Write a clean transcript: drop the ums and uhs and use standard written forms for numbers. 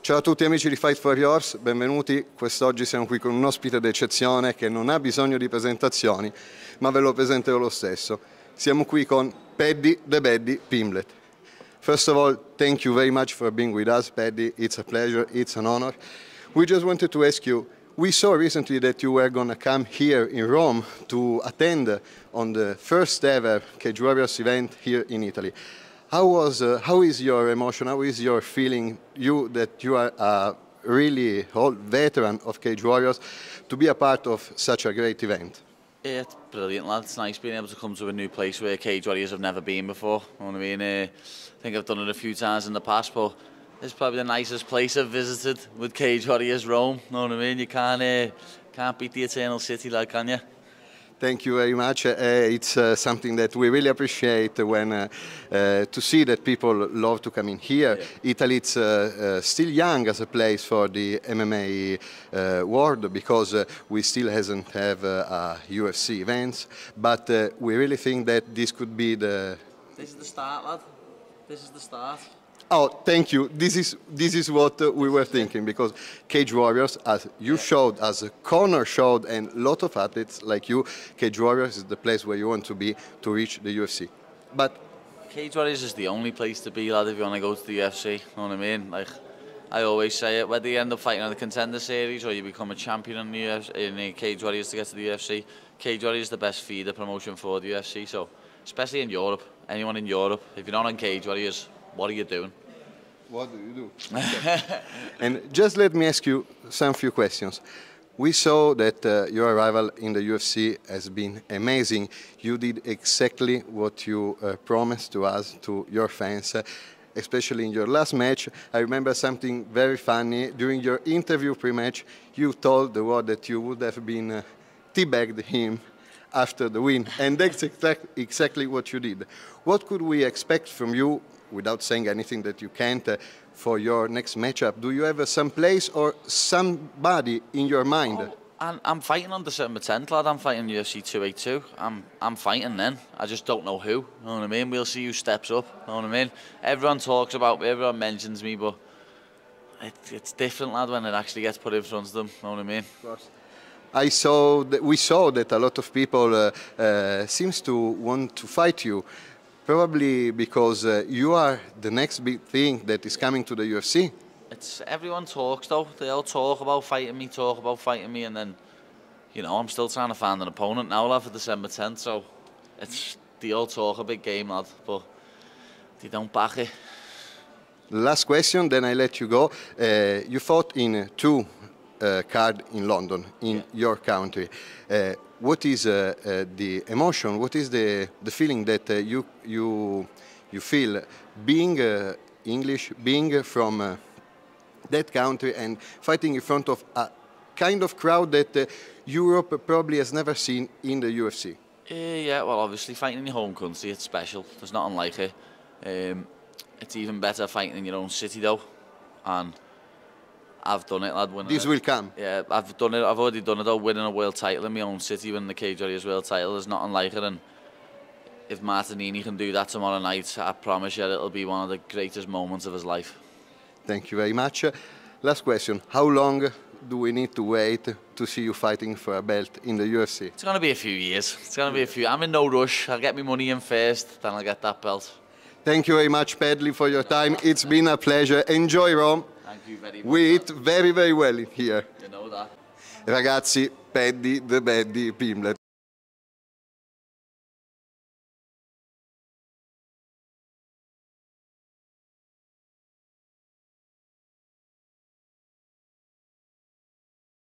Ciao a tutti amici di Fight for Yours, benvenuti. Quest'oggi siamo qui con un ospite d'eccezione che non ha bisogno di presentazioni, ma ve lo presenterò lo stesso. Siamo qui con Paddy the Baddy Pimblett. First of all, thank you very much for being with us, Paddy. It's a pleasure, it's an honor. We just wanted to ask you, we saw recently that you were going to come here in Rome to attend on the first ever Cage Warriors event here in Italy. How is your emotion? How is your feeling? You are a really old veteran of Cage Warriors to be a part of such a great event. Yeah, it's brilliant, lad. It's nice being able to come to a new place where Cage Warriors have never been before. You know what I mean? I think I've done it a few times in the past, but it's probably the nicest place I've visited with Cage Warriors, Rome. You know what I mean? You can't beat the Eternal City, like, can you? Thank you very much. It's something that we really appreciate when to see that people love to come in here. Yeah. Italy is still young as a place for the MMA world because we still hasn't have UFC events, but we really think that this could be the... This is the start, lad. This is the start. Oh, thank you. This is what we were thinking, because Cage Warriors, as you showed, as Conor showed, and a lot of athletes like you, Cage Warriors is the place where you want to be to reach the UFC. But Cage Warriors is the only place to be, lad, if you want to go to the UFC. You know what I mean? Like, I always say it, whether you end up fighting on the Contender Series or you become a champion in the UFC, in Cage Warriors to get to the UFC, Cage Warriors is the best feeder promotion for the UFC. So, especially in Europe, anyone in Europe, if you're not on Cage Warriors, what are you doing? What do you do? And just let me ask you some few questions. We saw that your arrival in the UFC has been amazing. You did exactly what you promised to us, to your fans, especially in your last match. I remember something very funny. During your interview pre-match, you told the world that you would have been teabagged him after the win, and that's exactly what you did. What could we expect from you, without saying anything that you can't, for your next matchup? Do you have some place or somebody in your mind? Oh, I'm fighting on December 10th, lad. I'm fighting UFC 282. I'm fighting then. I just don't know who. You know what I mean? We'll see who steps up. You know what I mean? Everyone talks about me, everyone mentions me, but it's different, lad, when it actually gets put in front of them. You know what I mean? Of course. We saw that a lot of people seems to want to fight you. Probably because you are the next big thing that is coming to the UFC. Everyone talks though. They all talk about fighting me, and then, you know, I'm still trying to find an opponent now, lad, for December 10th. So they all talk a big game, lad, but they don't back it. Last question, then I let you go. You fought in two cards in London, in your country. What is the emotion? What is the feeling that you feel being English, being from that country and fighting in front of a kind of crowd that Europe probably has never seen in the UFC? Yeah, well, obviously fighting in your home country, it's special. There's nothing like it. It's even better fighting in your own city though, and I've done it, lad. This will come. Yeah, I've done it. I've already done it, though, winning a world title in my own city, winning the Cage Warriors world title. There's nothing like it, and if Martinini can do that tomorrow night, I promise you it'll be one of the greatest moments of his life. Thank you very much. Last question. How long do we need to wait to see you fighting for a belt in the UFC? It's going to be a few years. It's going to be a few. I'm in no rush. I'll get my money in first, then I'll get that belt. Thank you very much, Paddy, for your time. It's been a pleasure. Enjoy Rome. Thank you very much. We eat very, very well here. You know that. Ragazzi, Paddy the Baddy Pimblett.